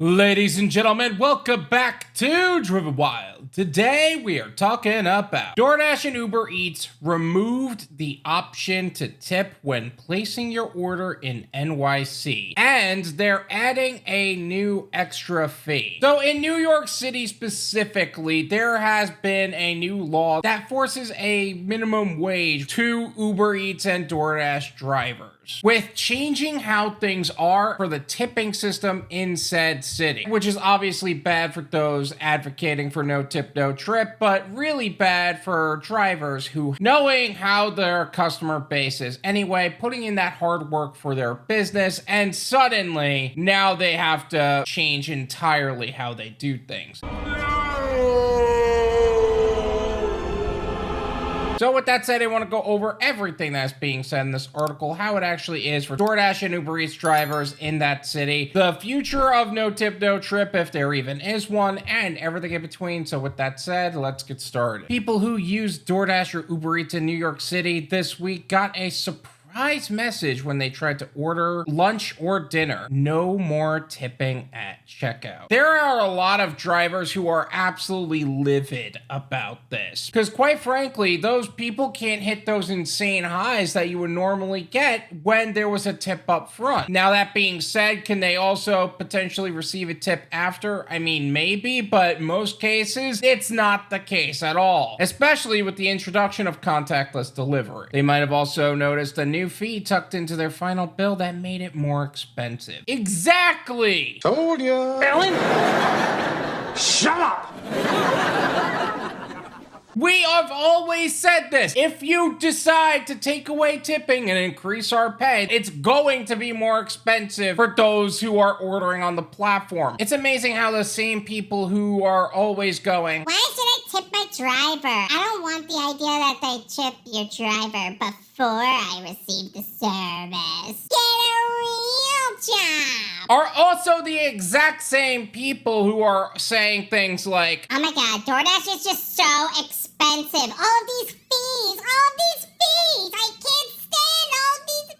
Ladies and gentlemen, welcome back to Driven Wyld. Today we are talking about Doordash and UberEats removed the option to tip when placing your order in NYC, and they're adding a new extra fee. So in New York City specifically, there has been a new law that forces a minimum wage to Uber Eats and Doordash drivers, with changing how things are for the tipping system in said city, which is obviously bad for those advocating for no tip, no trip, but really bad for drivers who, knowing how their customer base is anyway, putting in that hard work for their business, and suddenly now they have to change entirely how they do things. So with that said, I want to go over everything that's being said in this article, how it actually is for Doordash and UberEats drivers in that city, the future of no tip, no trip, if there even is one, and everything in between. So with that said, let's get started. People who use Doordash or UberEats in New York City this week got a surprise message when they tried to order lunch or dinner. No more tipping at checkout. There are a lot of drivers who are absolutely livid about this, because quite frankly, those people can't hit those insane highs that you would normally get when there was a tip up front. Now, that being said, can they also potentially receive a tip after? I mean, maybe, but most cases, it's not the case at all, especially with the introduction of contactless delivery. They might have also noticed a new fee tucked into their final bill that made it more expensive. Exactly! Told ya! Ellen? Shut up! We have always said this. If you decide to take away tipping and increase our pay, it's going to be more expensive for those who are ordering on the platform. It's amazing how the same people who are always going, why should I tip my driver? I don't want the idea that they tip your driver before I receive the service. Get a real job! are also the exact same people who are saying things like, oh my god, DoorDash is just so expensive. All of these fees, I can't stand all these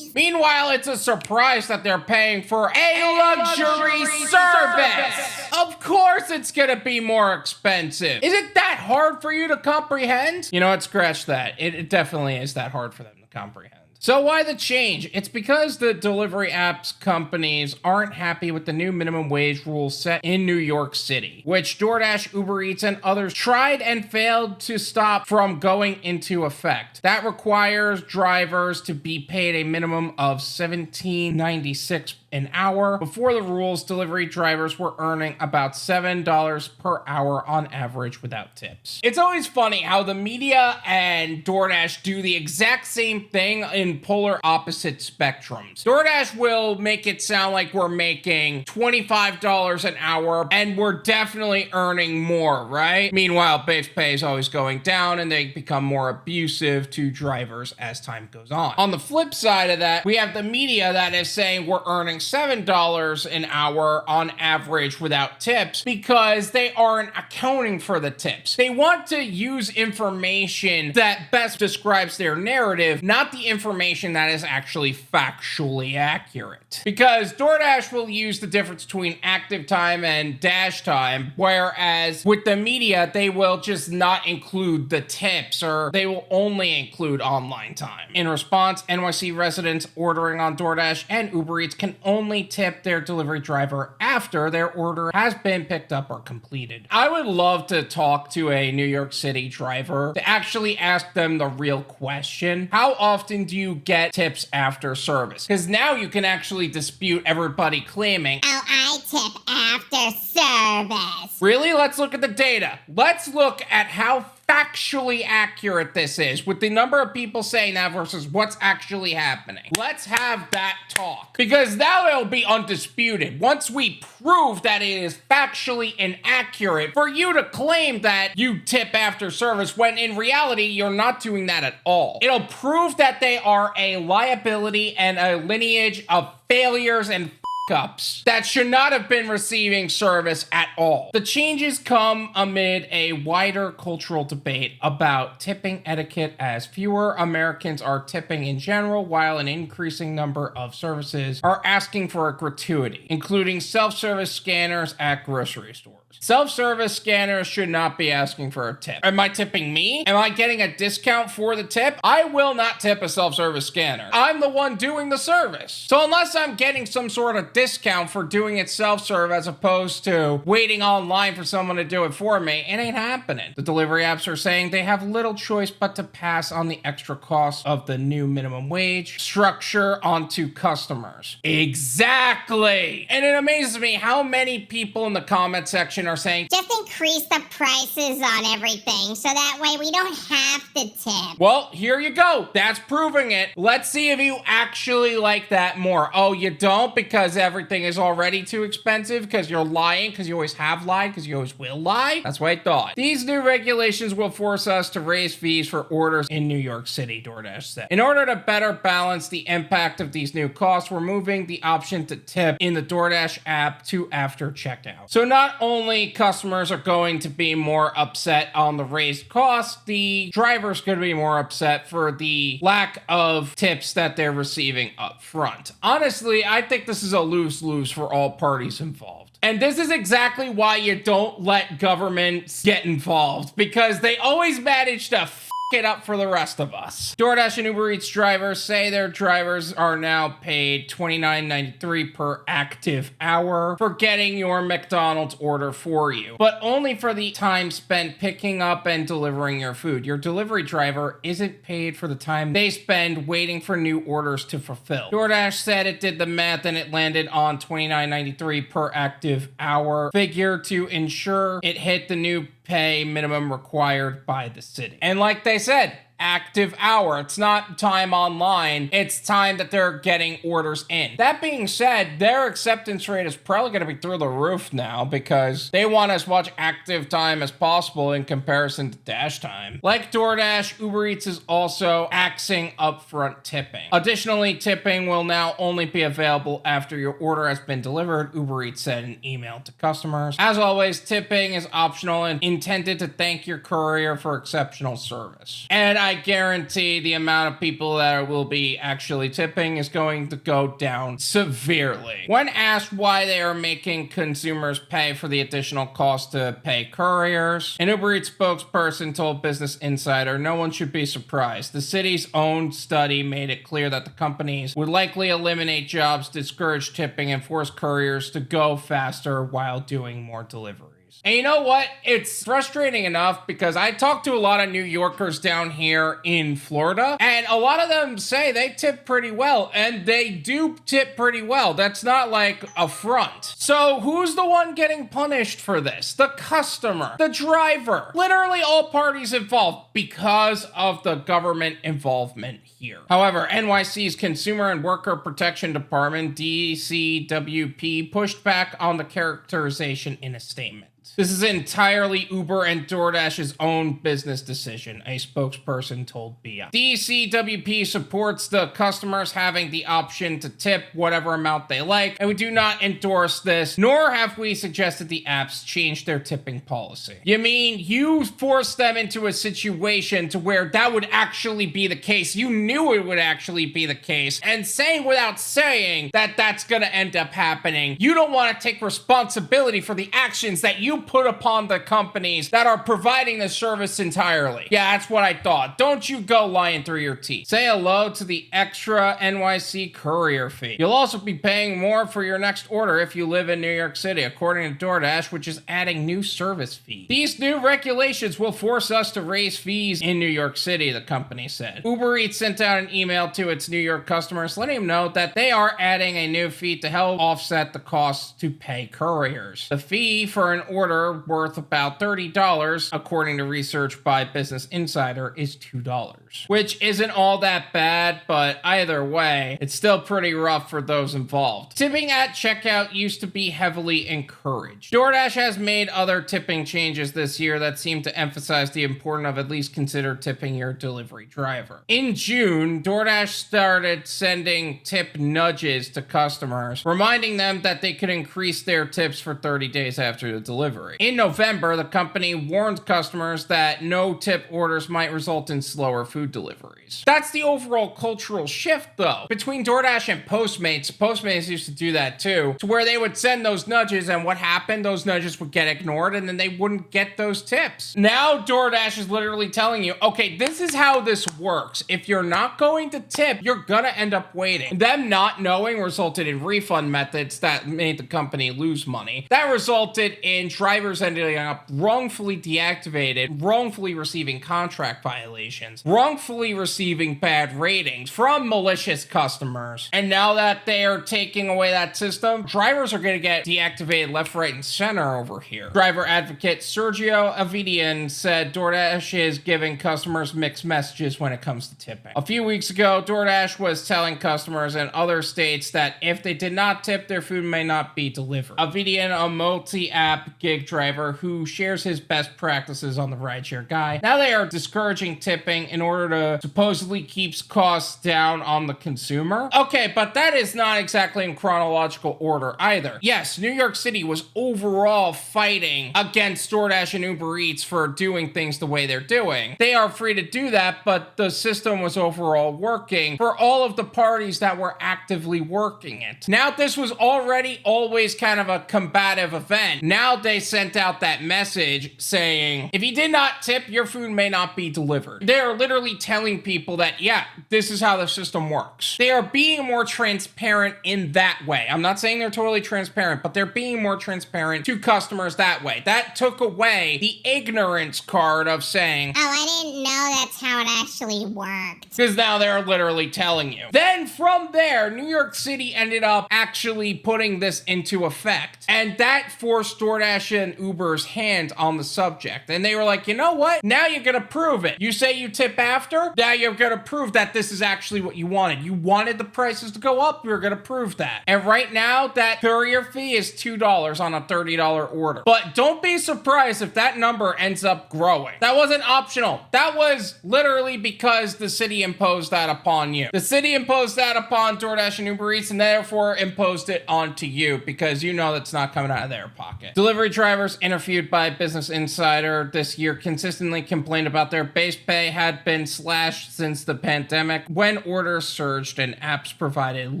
fees. Meanwhile, it's a surprise that they're paying for a luxury service. Of course it's gonna be more expensive. Is it that hard for you to comprehend? You know what, scratch that. It definitely is that hard for them to comprehend. So why the change? It's because the delivery apps companies aren't happy with the new minimum wage rules set in New York City, which Doordash, UberEats, and others tried and failed to stop from going into effect. That requires drivers to be paid a minimum of $17.96 an hour. Before the rules, delivery drivers were earning about $7 per hour on average without tips. It's always funny how the media and Doordash do the exact same thing in polar opposite spectrums. Doordash will make it sound like we're making $25 an hour and we're definitely earning more, right? Meanwhile, base pay is always going down and they become more abusive to drivers as time goes on. On the flip side of that, we have the media that is saying we're earning $7 an hour on average without tips because they aren't accounting for the tips. They want to use information that best describes their narrative, not the information that is actually factually accurate. Because Doordash will use the difference between active time and dash time, whereas with the media, they will just not include the tips, or they will only include online time. In response, NYC residents ordering on Doordash and UberEats can only tip their delivery driver after their order has been picked up or completed. I would love to talk to a New York City driver to actually ask them the real question. How often do you get tips after service? Because now you can actually dispute everybody claiming, oh, I tip after service. really? Let's look at the data. Let's look at how factually accurate this is with the number of people saying that versus what's actually happening. Let's have that talk, because now it'll be undisputed. Once we prove that it is factually inaccurate for you to claim that you tip after service when in reality you're not doing that at all. It'll prove that they are a liability and a lineage of failures and ups that should not have been receiving service at all. The changes come amid a wider cultural debate about tipping etiquette, as fewer Americans are tipping in general, while an increasing number of services are asking for a gratuity, including self-service scanners at grocery stores. Self-service scanners should not be asking for a tip. Am I tipping me? Am I getting a discount for the tip? I will not tip a self-service scanner. I'm the one doing the service. So unless I'm getting some sort of discount for doing it self-serve as opposed to waiting online for someone to do it for me, it ain't happening. The delivery apps are saying they have little choice but to pass on the extra costs of the new minimum wage structure onto customers. Exactly! And it amazes me how many people in the comment section are saying, just increase the prices on everything so that way we don't have to tip. well, here you go. That's proving it. Let's see if you actually like that more. Oh, you don't because everything is already too expensive because you're lying because you always have lied because you always will lie? That's what I thought. These new regulations will force us to raise fees for orders in New York City, Doordash said. In order to better balance the impact of these new costs, we're moving the option to tip in the Doordash app to after checkout. So not only customers are going to be more upset on the raised costs, the driver's going to be more upset for the lack of tips that they're receiving up front. Honestly, I think this is a lose-lose for all parties involved. And this is exactly why you don't let governments get involved, because they always manage to it up for the rest of us. Doordash and UberEats drivers say their drivers are now paid $29.93 per active hour for getting your McDonald's order for you, but only for the time spent picking up and delivering your food. Your delivery driver isn't paid for the time they spend waiting for new orders to fulfill. Doordash said it did the math and it landed on $29.93 per active hour figure to ensure it hit the new pay minimum required by the city. And like they said, active hour. It's not time online. It's time that they're getting orders in. That being said, their acceptance rate is probably going to be through the roof now because they want as much active time as possible in comparison to dash time. Like Doordash, UberEats is also axing upfront tipping. Additionally, tipping will now only be available after your order has been delivered, UberEats said in an email to customers. As always, tipping is optional and intended to thank your courier for exceptional service. And I guarantee the amount of people that will be actually tipping is going to go down severely. When asked why they are making consumers pay for the additional cost to pay couriers, an UberEats spokesperson told Business Insider, no one should be surprised. The city's own study made it clear that the companies would likely eliminate jobs, discourage tipping, and force couriers to go faster while doing more deliveries. And you know what? It's frustrating enough because I talk to a lot of New Yorkers down here in Florida, and a lot of them say they tip pretty well, and they do tip pretty well. That's not like a front. So who's the one getting punished for this? The customer, the driver, literally all parties involved because of the government involvement here. However, NYC's Consumer and Worker Protection Department, DCWP, pushed back on the characterization in a statement. This is entirely Uber and DoorDash's own business decision, a spokesperson told BI. DCWP supports the customers having the option to tip whatever amount they like, and we do not endorse this, nor have we suggested the apps change their tipping policy. You mean you forced them into a situation to where that would actually be the case? You knew it would actually be the case, and saying without saying that that's gonna end up happening, you don't want to take responsibility for the actions that you put upon the companies that are providing the service entirely. Yeah, that's what I thought. Don't you go lying through your teeth. Say hello to the extra NYC courier fee. You'll also be paying more for your next order if you live in New York City, according to DoorDash, which is adding new service fees. These new regulations will force us to raise fees in New York City, the company said. UberEats sent out an email to its New York customers letting them know that they are adding a new fee to help offset the costs to pay couriers. The fee for an order order worth about $30, according to research by Business Insider, is $2, which isn't all that bad, but either way, it's still pretty rough for those involved. Tipping at checkout used to be heavily encouraged. DoorDash has made other tipping changes this year that seem to emphasize the importance of at least consider tipping your delivery driver. In June, DoorDash started sending tip nudges to customers, reminding them that they could increase their tips for 30 days after the delivery. In November, the company warned customers that no tip orders might result in slower food deliveries. That's the overall cultural shift, though. Between DoorDash and Postmates used to do that too, to where they would send those nudges, and what happened? Those nudges would get ignored, and then they wouldn't get those tips. Now DoorDash is literally telling you, okay, this is how this works. If you're not going to tip, you're gonna end up waiting. Them not knowing resulted in refund methods that made the company lose money. That resulted in drivers ending up wrongfully deactivated, wrongfully receiving contract violations, wrongfully receiving bad ratings from malicious customers. And now that they are taking away that system, drivers are gonna get deactivated left, right, and center over here. Driver advocate Sergio Avidian said DoorDash is giving customers mixed messages when it comes to tipping. A few weeks ago, DoorDash was telling customers in other states that if they did not tip, their food may not be delivered. Avidian, a multi-app gig driver who shares his best practices on the rideshare guy, now they are discouraging tipping in order to supposedly keep costs down on the consumer. Okay, but that is not exactly in chronological order either. Yes, New York City was overall fighting against DoorDash and Uber Eats for doing things the way they're doing. They are free to do that, but the system was overall working for all of the parties that were actively working it. Now, this was already always kind of a combative event. Now they sent out that message saying, if you did not tip, your food may not be delivered. They are literally telling people that, yeah, this is how the system works. They are being more transparent in that way. I'm not saying they're totally transparent, but they're being more transparent to customers that way. That took away the ignorance card of saying, oh, I didn't know that's how it actually worked. Because now they're literally telling you. Then from there, New York City ended up actually putting this into effect. And that forced DoorDash and Uber's hand on the subject. And they were like, you know what? Now you're gonna prove it. You say you tip after, now you're gonna prove that this is actually what you wanted. You wanted the prices to go up, you're gonna prove that. And right now, that courier fee is $2 on a $30 order. But don't be surprised if that number ends up growing. That wasn't optional. That was literally because the city imposed that upon you. The city imposed that upon DoorDash and Uber Eats and therefore imposed it onto you because you know that's not coming out of their pocket. Delivery drivers interviewed by Business Insider this year consistently complained about their base pay had been slashed since the pandemic when orders surged and apps provided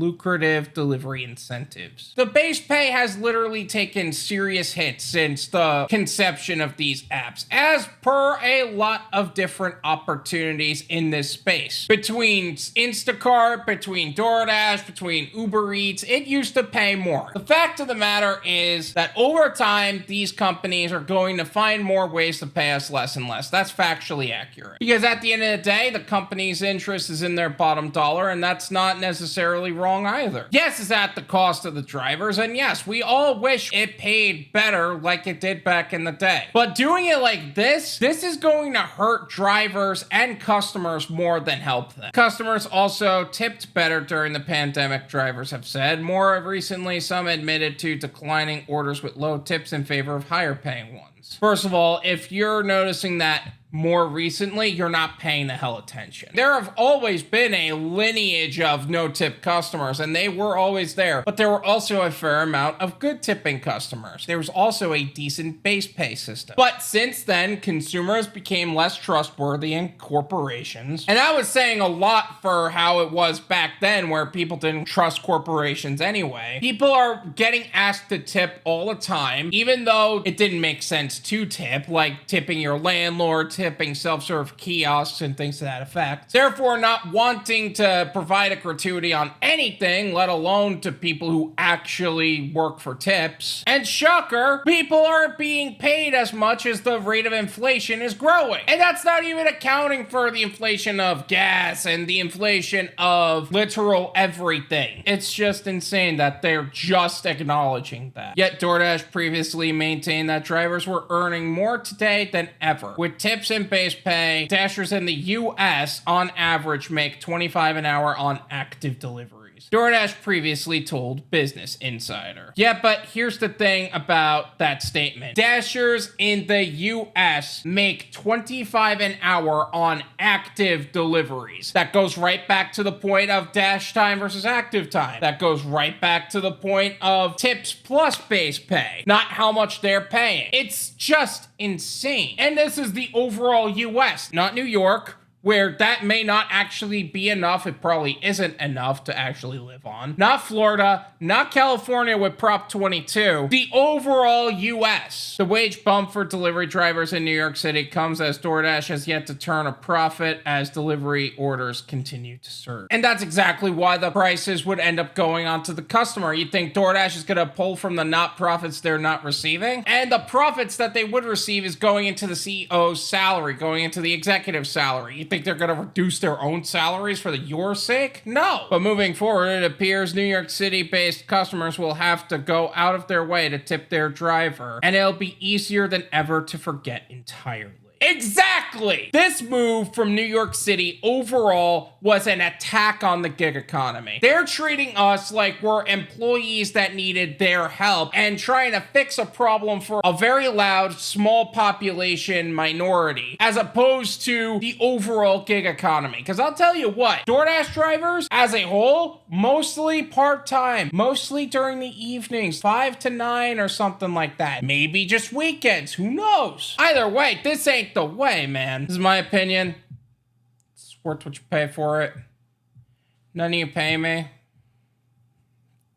lucrative delivery incentives. The base pay has literally taken serious hits since the conception of these apps, as per a lot of different opportunities in this space. Between Instacart, between DoorDash, between Uber Eats, it used to pay more. The fact of the matter is that over time, these companies are going to find more ways to pay us less and less. That's factually accurate. Because at the end of the day, the company's interest is in their bottom dollar, and that's not necessarily wrong either. Yes, it's at the cost of the drivers, and yes, we all wish it paid better like it did back in the day. But doing it like this is going to hurt drivers and customers more than help them. Customers also tipped better during the pandemic, drivers have said. More recently, some admitted to declining orders with low tips in favor of higher paying ones. First of all, if you're noticing that more recently, you're not paying the hell attention. There have always been a lineage of no-tip customers, and they were always there, but there were also a fair amount of good tipping customers. There was also a decent base pay system. But since then, consumers became less trustworthy in corporations, and that was saying a lot for how it was back then, where people didn't trust corporations anyway. People are getting asked to tip all the time, even though it didn't make sense to tip, like tipping your landlord, tipping, self-serve kiosks, and things to that effect. Therefore, not wanting to provide a gratuity on anything, let alone to people who actually work for tips. And shocker, people aren't being paid as much as the rate of inflation is growing. And that's not even accounting for the inflation of gas and the inflation of literal everything. It's just insane that they're just acknowledging that. Yet DoorDash previously maintained that drivers were earning more today than ever. With tips and base pay, Dashers in the US on average make $25 an hour on active deliveries. DoorDash previously told Business Insider. Yeah, but here's the thing about that statement. Dashers in the US make $25 an hour on active deliveries. That goes right back to the point of dash time versus active time. That goes right back to the point of tips plus base pay, not how much they're paying. It's just insane. And this is the overall US, not New York, where that may not actually be enough. It probably isn't enough to actually live on. Not Florida, not California with Prop 22. The overall US. The wage bump for delivery drivers in New York City comes as DoorDash has yet to turn a profit as delivery orders continue to surge. And that's exactly why the prices would end up going onto the customer. You'd think DoorDash is gonna pull from the not profits they're not receiving, and the profits that they would receive is going into the CEO's salary, going into the executive salary. You think they're gonna reduce their own salaries for your sake? No. But moving forward, it appears New York City-based customers will have to go out of their way to tip their driver, and it'll be easier than ever to forget entirely. Exactly! This move from New York City overall was an attack on the gig economy. They're treating us like we're employees that needed their help and trying to fix a problem for a very loud, small population minority, as opposed to the overall gig economy. Because I'll tell you what, DoorDash drivers, as a whole, mostly part-time, mostly during the evenings, 5 to 9 or something like that. Maybe just weekends, who knows? Either way, this ain't the way, man. This is my opinion. It's worth what you pay for it. None of you pay me.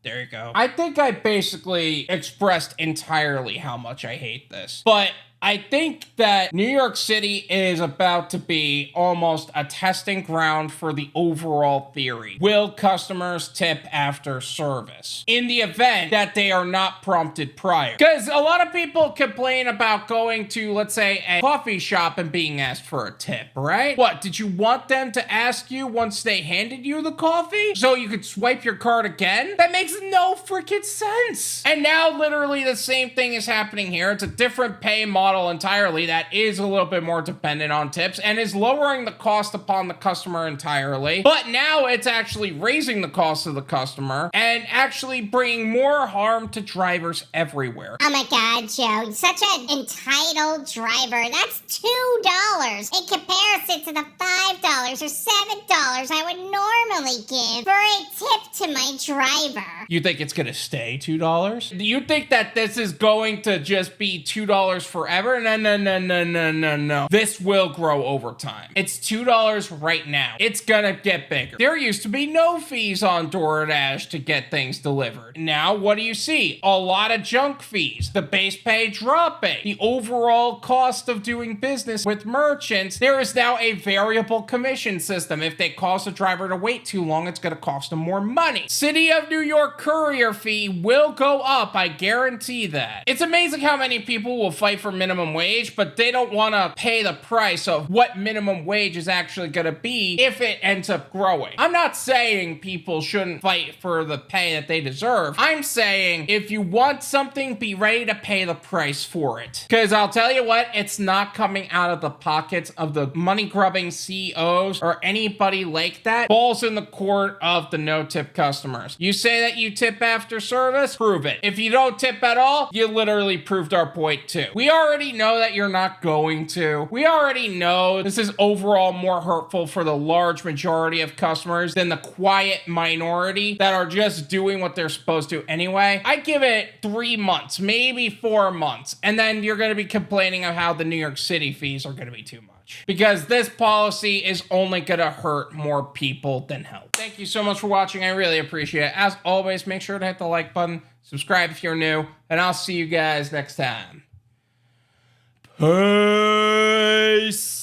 There you go. I think I basically expressed entirely how much I hate this. But I think that New York City is about to be almost a testing ground for the overall theory. Will customers tip after service? In the event that they are not prompted prior. Because a lot of people complain about going to, let's say, a coffee shop and being asked for a tip, right? What, did you want them to ask you once they handed you the coffee? So you could swipe your card again? That makes no freaking sense. And now literally the same thing is happening here. It's a different pay model entirely that is a little bit more dependent on tips and is lowering the cost upon the customer entirely. But now it's actually raising the cost of the customer and actually bringing more harm to drivers everywhere. Oh my God, Joe, you're such an entitled driver. That's $2 in comparison to the $5 or $7 I would normally give for a tip to my driver. You think it's gonna stay $2? Do you think that this is going to just be $2 forever? No. This will grow over time. It's $2 right now. It's gonna get bigger. There used to be no fees on DoorDash to get things delivered. Now, what do you see? A lot of junk fees. The base pay dropping. The overall cost of doing business with merchants. There is now a variable commission system. If they cause a driver to wait too long, it's gonna cost them more money. City of New York Courier Fee will go up. I guarantee that. It's amazing how many people will fight for minimum wage, but they don't want to pay the price of what minimum wage is actually going to be if it ends up growing. I'm not saying people shouldn't fight for the pay that they deserve. I'm saying if you want something, be ready to pay the price for it. Because I'll tell you what, it's not coming out of the pockets of the money-grubbing CEOs or anybody like that. Balls in the court of the no-tip customers. You say that you tip after service? Prove it. If you don't tip at all, you literally proved our point too. We already know that you're not going to. We already know this is overall more hurtful for the large majority of customers than the quiet minority that are just doing what they're supposed to anyway. I give it 3 months, maybe 4 months, and then you're going to be complaining of how the New York City fees are going to be too much. Because this policy is only going to hurt more people than help. Thank you so much for watching. I really appreciate it. As always, make sure to hit the like button, subscribe if you're new, and I'll see you guys next time. Peace.